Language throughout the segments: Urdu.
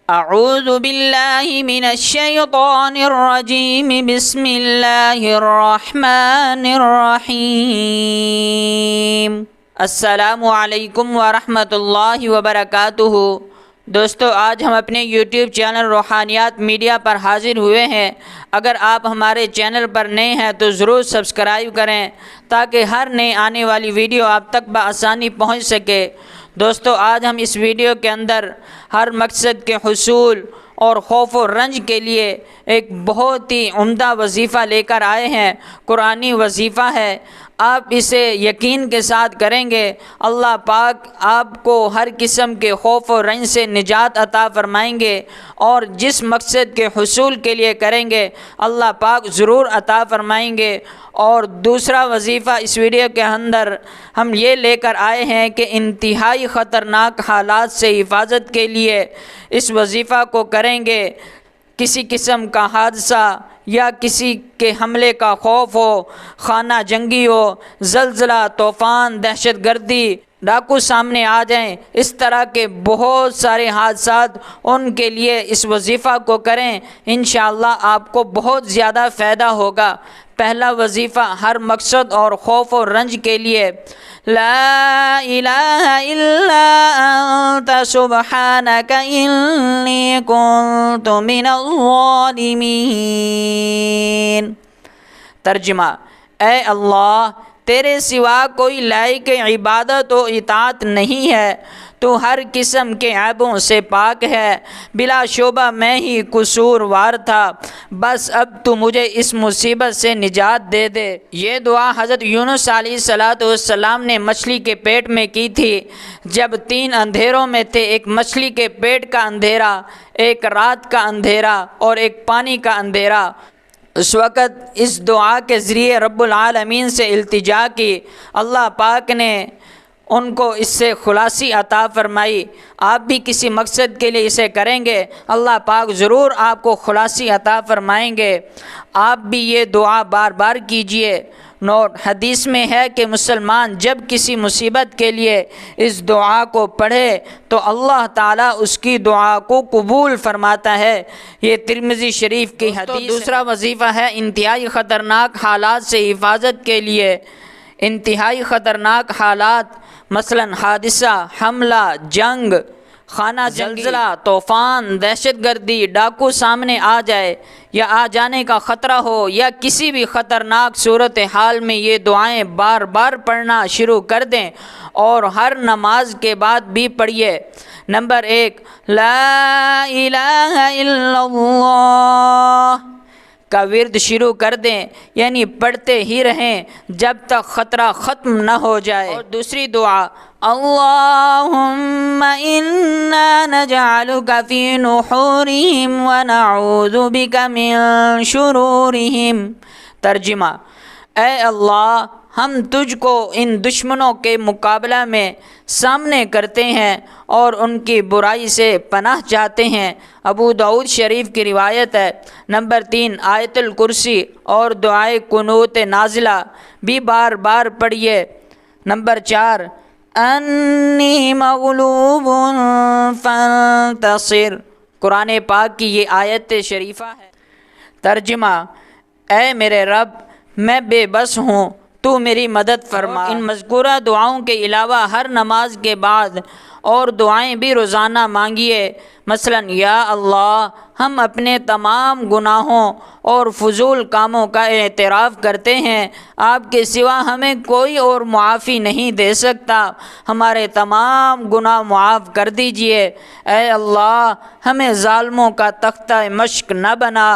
اعوذ باللہ من الشیطان الرجیم بسم اللہ الرحمن الرحیم۔ السلام علیکم ورحمۃ اللہ وبرکاتہ۔ دوستو، آج ہم اپنے یوٹیوب چینل روحانیات میڈیا پر حاضر ہوئے ہیں۔ اگر آپ ہمارے چینل پر نئے ہیں تو ضرور سبسکرائب کریں تاکہ ہر نئے آنے والی ویڈیو آپ تک بآسانی پہنچ سکے۔ دوستو، آج ہم اس ویڈیو کے اندر ہر مقصد کے حصول اور خوف و رنج کے لیے ایک بہت ہی عمدہ وظیفہ لے کر آئے ہیں۔ قرآنی وظیفہ ہے، آپ اسے یقین کے ساتھ کریں گے، اللہ پاک آپ کو ہر قسم کے خوف و رنج سے نجات عطا فرمائیں گے، اور جس مقصد کے حصول کے لیے کریں گے اللہ پاک ضرور عطا فرمائیں گے۔ اور دوسرا وظیفہ اس ویڈیو کے اندر ہم یہ لے کر آئے ہیں کہ انتہائی خطرناک حالات سے حفاظت کے لیے اس وظیفہ کو کریں گے۔ کسی قسم کا حادثہ یا کسی کے حملے کا خوف ہو، خانہ جنگی ہو، زلزلہ، طوفان، دہشت گردی، ڈاکو سامنے آ جائیں، اس طرح کے بہت سارے حادثات، ان کے لیے اس وظیفہ کو کریں، انشاءاللہ آپ کو بہت زیادہ فائدہ ہوگا۔ پہلا وظیفہ ہر مقصد اور خوف و رنج کے لیے: لا الہ الا انت سبحانک انی کنت من الظالمین۔ ترجمہ: اے اللہ، تیرے سوا کوئی لائق عبادت و اطاعت نہیں ہے، تو ہر قسم کے عیبوں سے پاک ہے، بلا شبہ میں ہی قصوروار تھا، بس اب تو مجھے اس مصیبت سے نجات دے دے۔ یہ دعا حضرت یونس علیہ السلام نے مچھلی کے پیٹ میں کی تھی، جب 3 اندھیروں میں تھے، ایک مچھلی کے پیٹ کا اندھیرا، ایک رات کا اندھیرا اور ایک پانی کا اندھیرا۔ اس وقت اس دعا کے ذریعے رب العالمین سے التجا کی، اللہ پاک نے ان کو اس سے خلاصی عطا فرمائی۔ آپ بھی کسی مقصد کے لیے اسے کریں گے، اللہ پاک ضرور آپ کو خلاصی عطا فرمائیں گے۔ آپ بھی یہ دعا بار بار کیجئے۔ نوٹ: حدیث میں ہے کہ مسلمان جب کسی مصیبت کے لیے اس دعا کو پڑھے تو اللہ تعالیٰ اس کی دعا کو قبول فرماتا ہے۔ یہ ترمذی شریف کی حدیث۔ دوسرا وظیفہ ہے انتہائی خطرناک حالات سے حفاظت کے لیے۔ انتہائی خطرناک حالات مثلاً حادثہ، حملہ، جنگ، خانہ زلزلہ، طوفان، دہشت گردی، ڈاکو سامنے آ جائے یا آ جانے کا خطرہ ہو، یا کسی بھی خطرناک صورتحال میں یہ دعائیں بار بار پڑھنا شروع کر دیں اور ہر نماز کے بعد بھی پڑھیے۔ نمبر 1، لا الہ الا اللہ کا ورد شروع کر دیں، یعنی پڑھتے ہی رہیں جب تک خطرہ ختم نہ ہو جائے۔ اور دوسری دعا: اللہم انا نجعلک فی نحورہم ونعوذ بک من شرورہم۔ ترجمہ: اے اللہ، ہم تجھ کو ان دشمنوں کے مقابلہ میں سامنے کرتے ہیں اور ان کی برائی سے پناہ چاہتے ہیں۔ ابو داؤد شریف کی روایت ہے۔ نمبر 3، آیت الکرسی اور دعائے قنوت نازلہ بھی بار بار پڑھیے۔ نمبر 4، انی مغلوب فانتصر، قرآن پاک کی یہ آیت شریفہ ہے۔ ترجمہ: اے میرے رب، میں بے بس ہوں، تو میری مدد فرما۔ ان مذکورہ دعاؤں کے علاوہ ہر نماز کے بعد اور دعائیں بھی روزانہ مانگیے۔ مثلاً: یا اللہ، ہم اپنے تمام گناہوں اور فضول کاموں کا اعتراف کرتے ہیں، آپ کے سوا ہمیں کوئی اور معافی نہیں دے سکتا، ہمارے تمام گناہ معاف کر دیجئے۔ اے اللہ، ہمیں ظالموں کا تختہ مشق نہ بنا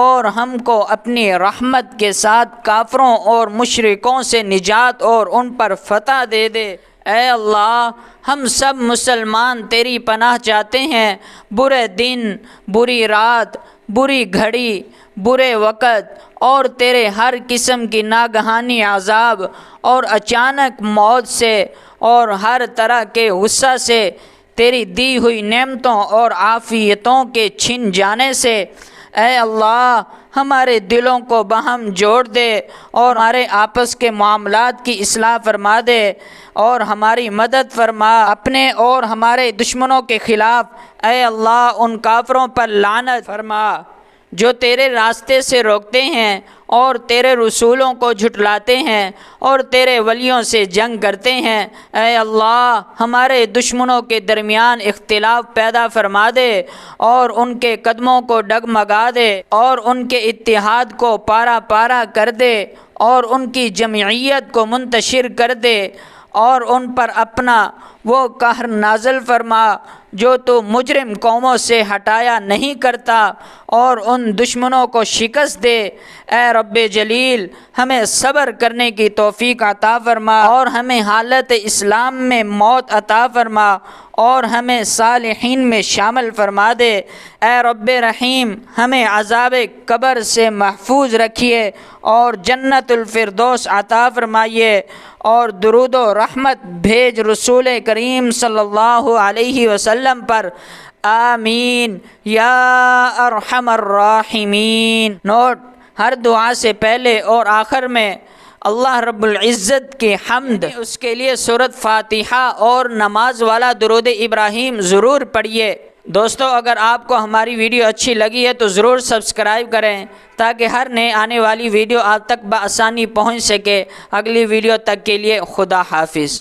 اور ہم کو اپنی رحمت کے ساتھ کافروں اور مشرکوں سے نجات اور ان پر فتح دے دے۔ اے اللہ، ہم سب مسلمان تیری پناہ چاہتے ہیں، برے دن، بری رات، بری گھڑی، برے وقت اور تیرے ہر قسم کی ناگہانی عذاب اور اچانک موت سے اور ہر طرح کے غصہ سے، تیری دی ہوئی نعمتوں اور عافیتوں کے چھن جانے سے۔ اے اللہ، ہمارے دلوں کو باہم جوڑ دے اور ہمارے آپس کے معاملات کی اصلاح فرما دے اور ہماری مدد فرما۔ اپنے اور ہمارے دشمنوں کے خلاف اے اللہ ان کافروں پر لعنت فرما جو تیرے راستے سے روکتے ہیں اور تیرے رسولوں کو جھٹلاتے ہیں اور تیرے ولیوں سے جنگ کرتے ہیں۔ اے اللہ ہمارے دشمنوں کے درمیان اختلاف پیدا فرما دے اور ان کے قدموں کو ڈگمگا دے اور ان کے اتحاد کو پارا پارا کر دے اور ان کی جمعیت کو منتشر کر دے اور ان پر اپنا وہ قہر نازل فرما جو تو مجرم قوموں سے ہٹایا نہیں کرتا اور ان دشمنوں کو شکست دے۔ اے رب جلیل ہمیں صبر کرنے کی توفیق عطا فرما اور ہمیں حالت اسلام میں موت عطا فرما اور ہمیں صالحین میں شامل فرما دے۔ اے رب رحیم ہمیں عذاب قبر سے محفوظ رکھیے اور جنت الفردوس عطا فرمائیے اور درود و رحمت بھیج رسول کریم صلی اللہ علیہ وسلم پر، آمین یا ارحم الراحمین۔ نوٹ: ہر دعا سے پہلے اور آخر میں اللہ رب العزت کی حمد، اس کے لیے سورۃ فاتحہ اور نماز والا درود ابراہیم ضرور پڑھیے۔ دوستو اگر آپ کو ہماری ویڈیو اچھی لگی ہے تو ضرور سبسکرائب کریں تاکہ ہر نئے آنے والی ویڈیو آپ تک بآسانی پہنچ سکے۔ اگلی ویڈیو تک کے لیے خدا حافظ۔